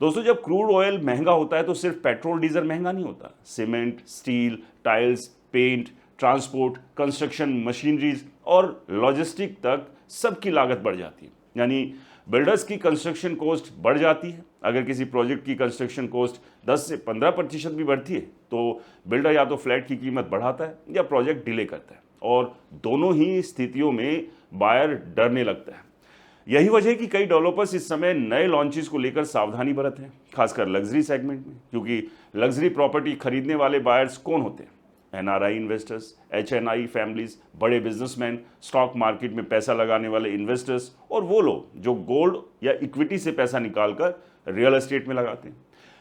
दोस्तों, जब crude oil महंगा होता है तो सिर्फ पेट्रोल डीजल महंगा नहीं होता, cement, steel, tiles, paint, transport, construction machineries और लॉजिस्टिक तक सबकी लागत बढ़ जाती है। यानी बिल्डर्स की कंस्ट्रक्शन कॉस्ट बढ़ जाती है। अगर किसी प्रोजेक्ट की कंस्ट्रक्शन कॉस्ट 10 से 15% भी बढ़ती है तो बिल्डर या तो फ्लैट की कीमत बढ़ाता है या प्रोजेक्ट डिले करता है, और दोनों ही स्थितियों में बायर डरने लगता है। यही वजह है कि कई डेवलपर्स इस समय नए लॉन्चेस को लेकर सावधानी बरत रहे हैं, खासकर लग्जरी सेगमेंट में, क्योंकि लग्जरी प्रॉपर्टी खरीदने वाले बायर्स कौन होते हैं? एनआरआई इन्वेस्टर्स, एचएनआई फैमिलीज, बड़े बिजनेसमैन, स्टॉक मार्केट में पैसा लगाने वाले इन्वेस्टर्स और वो लोग जो गोल्ड या इक्विटी से पैसा निकालकर रियल एस्टेट में लगाते हैं।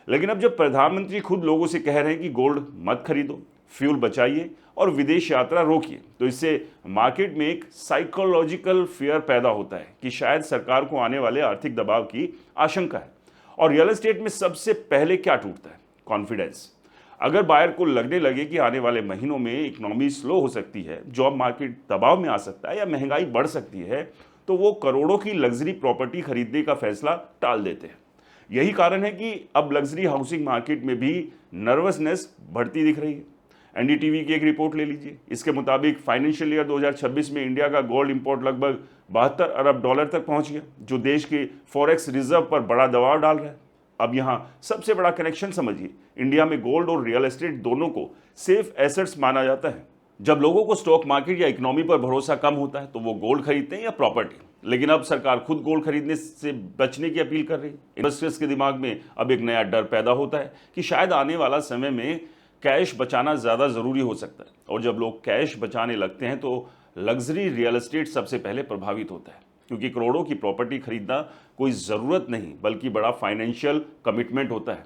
लेकिन अब जब प्रधानमंत्री खुद लोगों से कह रहे हैं कि गोल्ड मत खरीदो, फ्यूल बचाइए और विदेश यात्रा रोकिए, तो इससे मार्केट में एक साइकोलॉजिकल फियर पैदा होता है कि शायद सरकार को आने वाले आर्थिक दबाव की आशंका है। और रियल एस्टेट में सबसे पहले क्या टूटता है? कॉन्फिडेंस। अगर बायर को लगने लगे कि आने वाले महीनों में इकोनॉमी स्लो हो सकती है, जॉब मार्केट दबाव में आ सकता है या महंगाई बढ़ सकती है, तो वो करोड़ों की लग्जरी प्रॉपर्टी खरीदने का फैसला टाल देते हैं। यही कारण है कि अब लग्जरी हाउसिंग मार्केट में भी नर्वसनेस बढ़ती दिख रही है। एनडीटीवी की एक रिपोर्ट ले लीजिए। इसके मुताबिक फाइनेंशियल ईयर 2026 में इंडिया का गोल्ड इंपोर्ट लगभग 72 अरब डॉलर तक पहुंच गया, जो देश के फॉरेक्स रिजर्व पर बड़ा दबाव डाल रहा है। अब यहाँ सबसे बड़ा कनेक्शन समझिए, इंडिया में गोल्ड और रियल एस्टेट दोनों को सेफ एसेट्स माना जाता है। जब लोगों को स्टॉक मार्केट या इकोनॉमी पर भरोसा कम होता है तो वो गोल्ड खरीदते हैं या प्रॉपर्टी। लेकिन अब सरकार खुद गोल्ड खरीदने से बचने की अपील कर रही है। इन्वेस्टर्स के दिमाग में अब एक नया डर पैदा होता है कि शायद आने वाला समय में कैश बचाना ज़्यादा ज़रूरी हो सकता है, और जब लोग कैश बचाने लगते हैं तो लग्जरी रियल एस्टेट सबसे पहले प्रभावित होता है, क्योंकि करोड़ों की प्रॉपर्टी खरीदना कोई ज़रूरत नहीं बल्कि बड़ा फाइनेंशियल कमिटमेंट होता है।